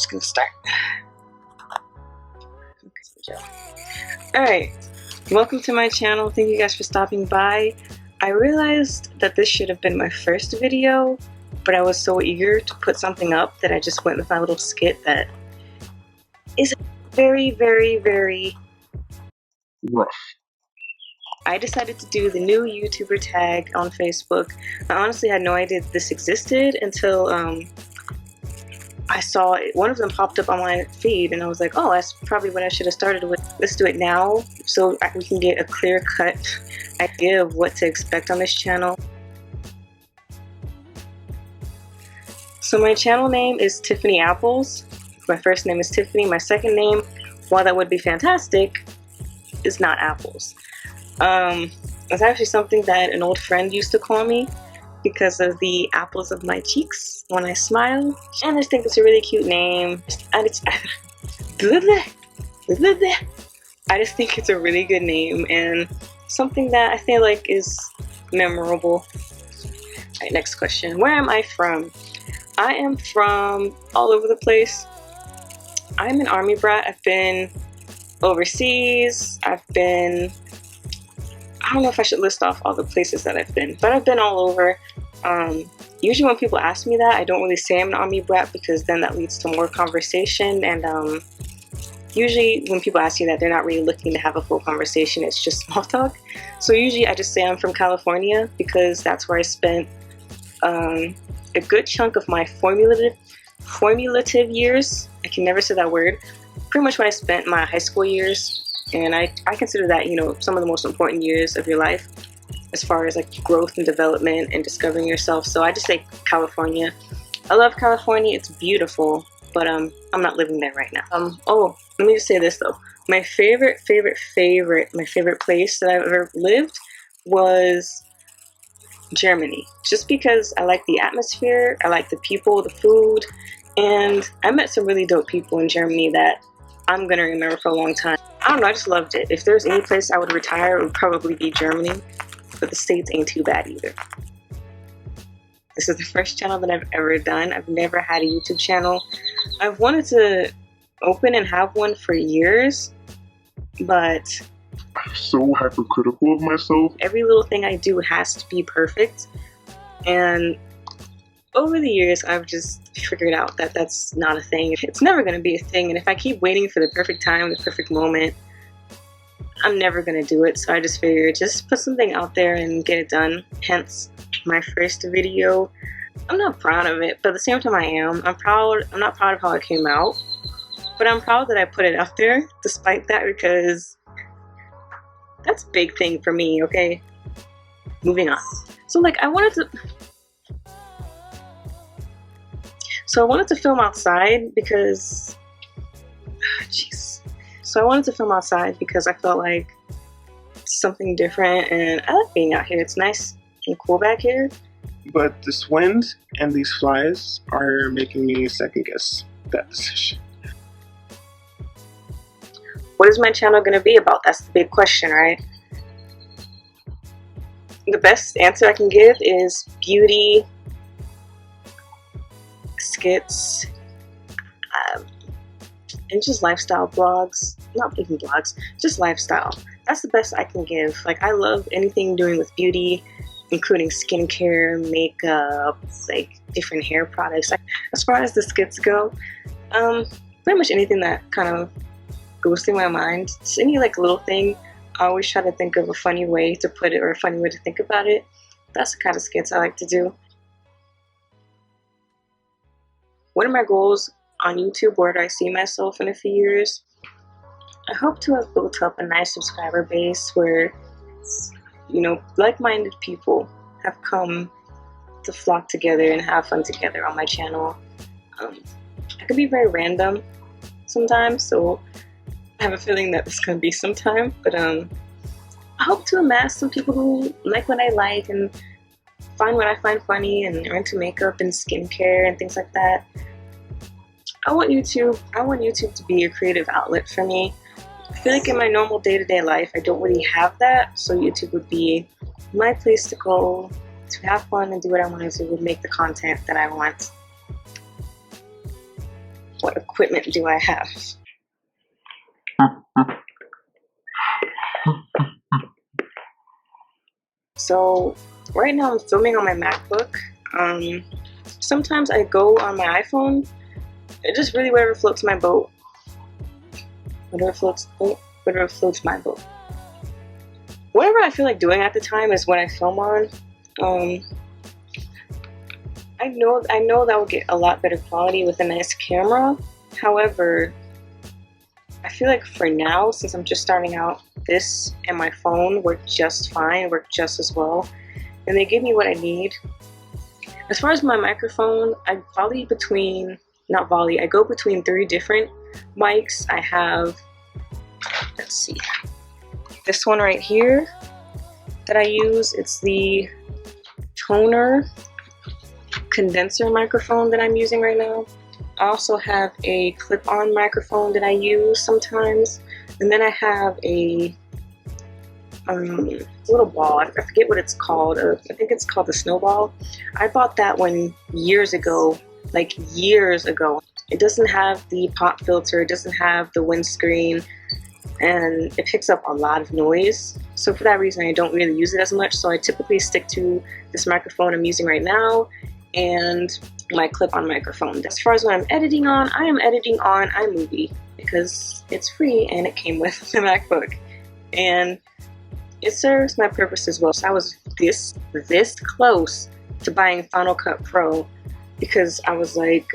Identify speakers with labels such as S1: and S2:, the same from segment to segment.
S1: just gonna start. Alright, welcome to my channel. Thank you guys for stopping by. I realized that this should have been my first video, but I was so eager to put something up that I just went with my little skit that is very, very, very
S2: rough.
S1: I decided to do the new YouTuber tag on Facebook. I honestly had no idea this existed until I saw one of them popped up on my feed, and I was like, oh, that's probably what I should have started with. Let's do it now so we can get a clear-cut idea of what to expect on this channel. So my channel name is Tiffany Apples. My first name is Tiffany. My second name, while that would be fantastic, is not Apples. It's actually something that an old friend used to call me because of the apples of my cheeks when I smile. And I just think it's a really cute name. I just think it's a really good name and something that I feel like is memorable. Alright, next question. Where am I from? I am from all over the place. I'm an army brat. I've been overseas. I don't know if I should list off all the places that I've been, but I've been all over. Usually when people ask me that, I don't really say I'm an army brat because then that leads to more conversation, and usually when people ask you that, they're not really looking to have a full conversation, it's just small talk. So usually I just say I'm from California because that's where I spent a good chunk of my formulative years. I can never say that word. Pretty much when I spent my high school years. And I consider that, you know, some of the most important years of your life as far as like growth and development and discovering yourself. So I just say California. I love California. It's beautiful, but I'm not living there right now. Oh, let me just say this though. My favorite place that I've ever lived was Germany. Just because I like the atmosphere, I like the people, the food, and I met some really dope people in Germany that I'm gonna remember for a long time. I don't know, I just loved it. If there's any place I would retire, it would probably be Germany, but the States ain't too bad either. This is the first channel that I've ever done. I've never had a YouTube channel. I've wanted to open and have one for years, but
S2: I'm so hypercritical of myself.
S1: Every little thing I do has to be perfect, and over the years, I've just figured out that that's not a thing. It's never going to be a thing, and if I keep waiting for the perfect time, the perfect moment, I'm never going to do it. So I just figured, just put something out there and get it done. Hence, my first video. I'm not proud of it, but at the same time I am. I'm not proud of how it came out, but I'm proud that I put it out there despite that, because that's a big thing for me, okay? Moving on. So like, I wanted to film outside because, I wanted to film outside because I felt like it's something different, and I like being out here. It's nice and cool back here.
S2: But this wind and these flies are making me second guess that decision.
S1: What is my channel going to be about? That's the big question, right? The best answer I can give is beauty, skits, and just lifestyle blogs. Not even blogs, just lifestyle. That's the best I can give. Like, I love anything doing with beauty, including skincare, makeup, like different hair products. Like, as far as the skits go, pretty much anything that kind of goes through my mind. Just any like little thing. I always try to think of a funny way to put it, or a funny way to think about it. That's the kind of skits I like to do. What are my goals on YouTube? Where do I see myself in a few years? I hope to have built up a nice subscriber base where, you know, like-minded people have come to flock together and have fun together on my channel. I could be very random sometimes, so I have a feeling that it's going to be sometime, but I hope to amass some people who like what I like and find what I find funny and are into makeup and skincare and things like that. I want YouTube to be a creative outlet for me. I feel like in my normal day-to-day life, I don't really have that, so YouTube would be my place to go to have fun and do what I want to do and make the content that I want. What equipment do I have? So right now I'm filming on my MacBook. Sometimes I go on my iPhone. It just really whatever floats my boat. Whatever floats my boat. Whatever I feel like doing at the time is what I film on. I know that will get a lot better quality with a nice camera. However, I feel like for now, since I'm just starting out, this and my phone work just fine, work just as well, and they give me what I need. As far as my microphone, I go between 3 different mics. I have, let's see, this one right here that I use. It's the toner condenser microphone that I'm using right now. I also have a clip-on microphone that I use sometimes, and then I have a little ball. I forget what it's called. I think it's called the snowball. I bought that one years ago, like years ago. It doesn't have the pop filter, it doesn't have the windscreen, and it picks up a lot of noise. So for that reason, I don't really use it as much. So I typically stick to this microphone I'm using right now and my clip-on microphone. As far as what I'm editing on, I am editing on iMovie because it's free and it came with the MacBook. And it serves my purpose as well. So I was this close to buying Final Cut Pro because I was like,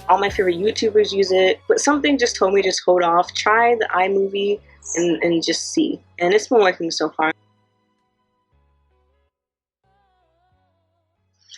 S1: all my favorite YouTubers use it, but something just told me just hold off, try the iMovie and just see. And it's been working so far.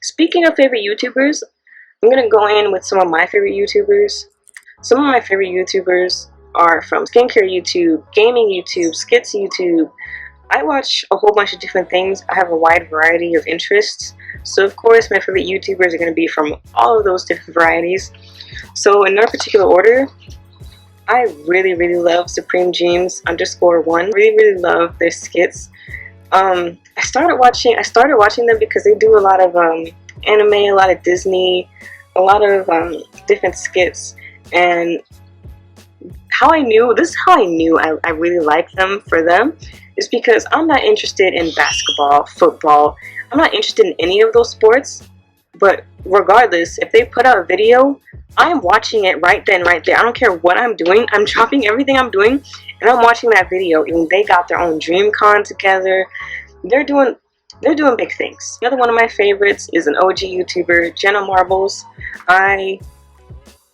S1: Speaking of favorite YouTubers, I'm gonna go in with some of my favorite YouTubers. Some of my favorite YouTubers are from skincare YouTube, gaming YouTube, skits YouTube. I watch a whole bunch of different things. I have a wide variety of interests. So of course my favorite YouTubers are going to be from all of those different varieties. So in no particular order, I really love Supreme Dreams _1. Really love their skits. I started watching them because they do a lot of anime, a lot of Disney, a lot of different skits. And this is how I knew I really liked them for them, is because I'm not interested in basketball, football. I'm not interested in any of those sports. But regardless, if they put out a video, I'm watching it right then, right there. I don't care what I'm doing. I'm dropping everything I'm doing and I'm watching that video. And they got their own DreamCon together. They're doing big things. Another one of my favorites is an OG YouTuber, Jenna Marbles. I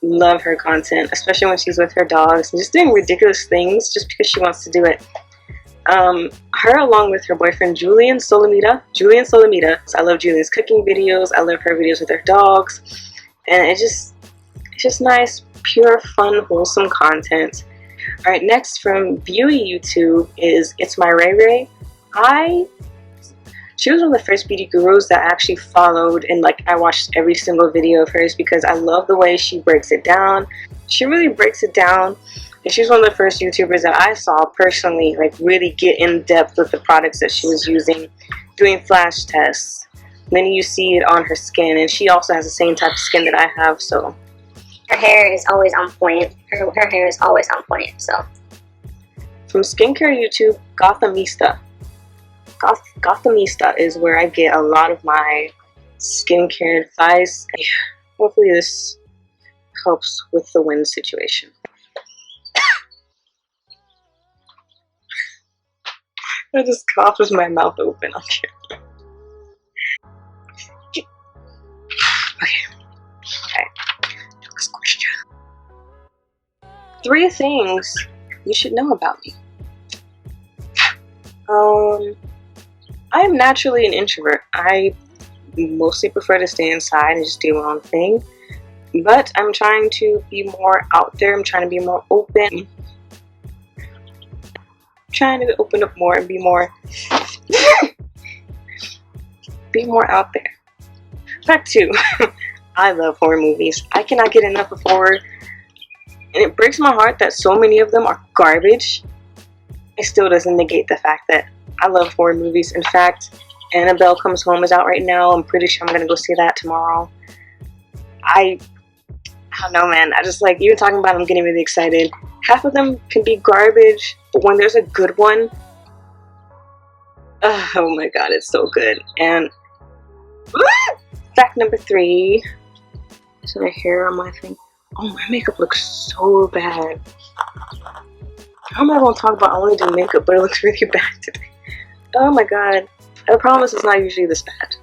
S1: love her content, especially when she's with her dogs and just doing ridiculous things just because she wants to do it. Her along with her boyfriend Julian Solomita. I love Julian's cooking videos. I love her videos with her dogs, and it's just nice, pure, fun, wholesome content. All right, next from Beauty YouTube is It's My Ray Ray. She was one of the first beauty gurus that I actually followed, and like I watched every single video of hers because I love the way she breaks it down. She really breaks it down. And she's one of the first YouTubers that I saw personally like really get in depth with the products that she was using, doing flash tests. Then you see it on her skin, and she also has the same type of skin that I have, so.
S3: Her hair is always on point. Her hair is always on point, so.
S1: From skincare YouTube, Gothamista. Gothamista is where I get a lot of my skincare advice. Hopefully this helps with the wind situation. I just coughed with my mouth open on camera. Okay. Next question. 3 things you should know about me. I am naturally an introvert. I mostly prefer to stay inside and just do my own thing. But I'm trying to be more out there. I'm trying to be more open. Trying to open up more and be more out there. Fact 2, I love horror movies. I cannot get enough of horror, and it breaks my heart that so many of them are garbage. It still doesn't negate the fact that I love horror movies. In fact, Annabelle Comes Home is out right now. I'm pretty sure I'm gonna go see that tomorrow. I I don't know, man. I just like, even talking about them getting really excited. Half of them can be garbage, but when there's a good one, oh my god, it's so good. And fact number 3. Is my hair on my thing? Oh, my makeup looks so bad. How am I going to talk about I only do makeup, but it looks really bad today? Oh my god. I promise it's not usually this bad.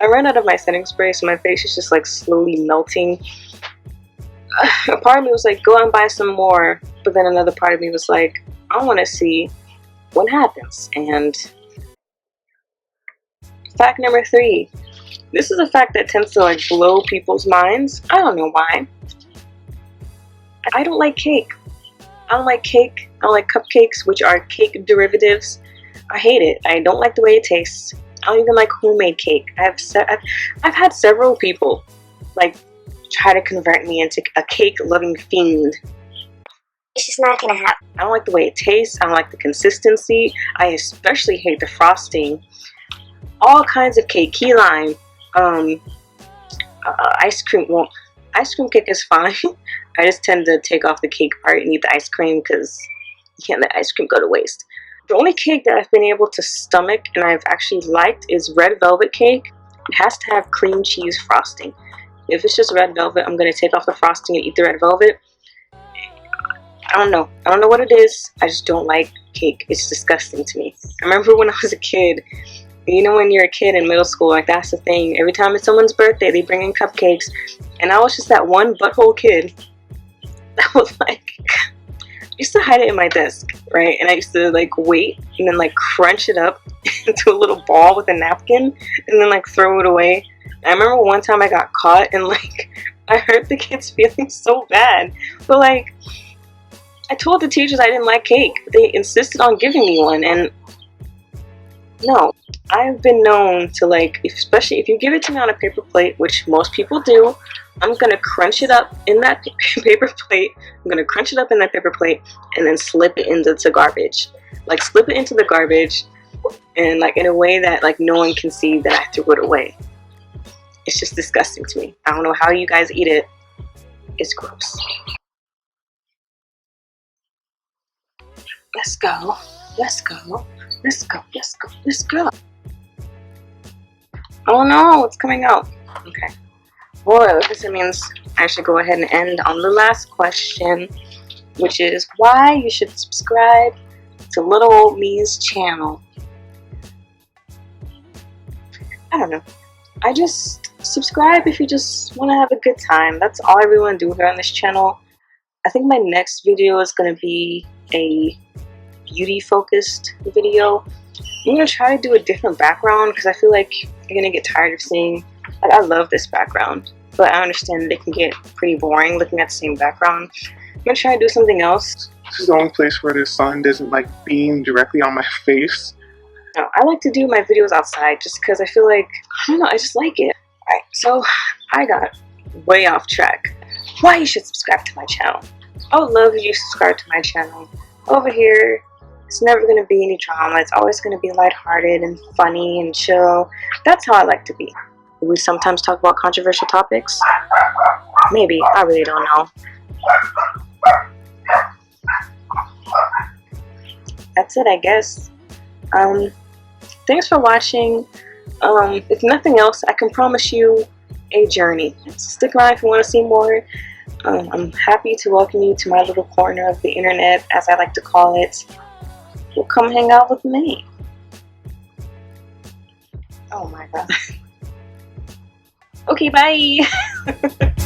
S1: I ran out of my setting spray, so my face is just like slowly melting. A part of me was like, go and buy some more, but then another part of me was like, I want to see what happens. And fact number 3. This is a fact that tends to like blow people's minds. I don't know why. I don't like cake. I don't like cake. I don't like cupcakes, which are cake derivatives. I hate it. I don't like the way it tastes. I don't even like homemade cake. I've had several people like try to convert me into a cake-loving fiend.
S3: It's just not gonna happen.
S1: I don't like the way it tastes. I don't like the consistency. I especially hate the frosting. All kinds of cake, key lime, ice cream. Well, ice cream cake is fine. I just tend to take off the cake part and eat the ice cream because you can't let ice cream go to waste. The only cake that I've been able to stomach and I've actually liked is red velvet cake. It has to have cream cheese frosting. If it's just red velvet, I'm going to take off the frosting and eat the red velvet. I don't know. I don't know what it is. I just don't like cake. It's disgusting to me. I remember when I was a kid, you know, when you're a kid in middle school, like that's the thing. Every time it's someone's birthday, they bring in cupcakes. And I was just that one butthole kid that was like, I used to hide it in my desk, right? And I used to like wait and then like crunch it up into a little ball with a napkin and then like throw it away. And I remember one time I got caught and like I hurt the kids' feelings so bad. But like I told the teachers I didn't like cake. They insisted on giving me one, and no. I've been known to like, especially if you give it to me on a paper plate, which most people do, I'm gonna crunch it up in that paper plate. I'm gonna crunch it up in that paper plate and then slip it into the garbage. Like slip it into the garbage and like in a way that like no one can see that I threw it away. It's just disgusting to me. I don't know how you guys eat it. It's gross. Let's go. Let's go. Let's go. Let's go. Let's go. Oh no, it's coming out. Okay. Well, I guess it means I should go ahead and end on the last question, which is why you should subscribe to Little Old Me's channel. I don't know. I just subscribe if you just want to have a good time. That's all I really want to do here on this channel. I think my next video is going to be a beauty focused video. I'm going to try to do a different background because I feel like you're going to get tired of seeing, like, I love this background, but I understand that it can get pretty boring looking at the same background. I'm going to try to do something else.
S2: This is the only place where the sun doesn't like beam directly on my face.
S1: No, I like to do my videos outside just because I feel like, I don't know, I just like it. Alright, so I got way off track. Why you should subscribe to my channel. I would love if you subscribe to my channel. Over here, it's never going to be any drama. It's always going to be lighthearted and funny and chill. That's how I like to be. We sometimes talk about controversial topics. Maybe. I really don't know. That's it, I guess. Thanks for watching. If nothing else, I can promise you a journey. So stick around if you want to see more. I'm happy to welcome you to my little corner of the internet, as I like to call it. Well, come hang out with me. Oh my god. Okay, bye.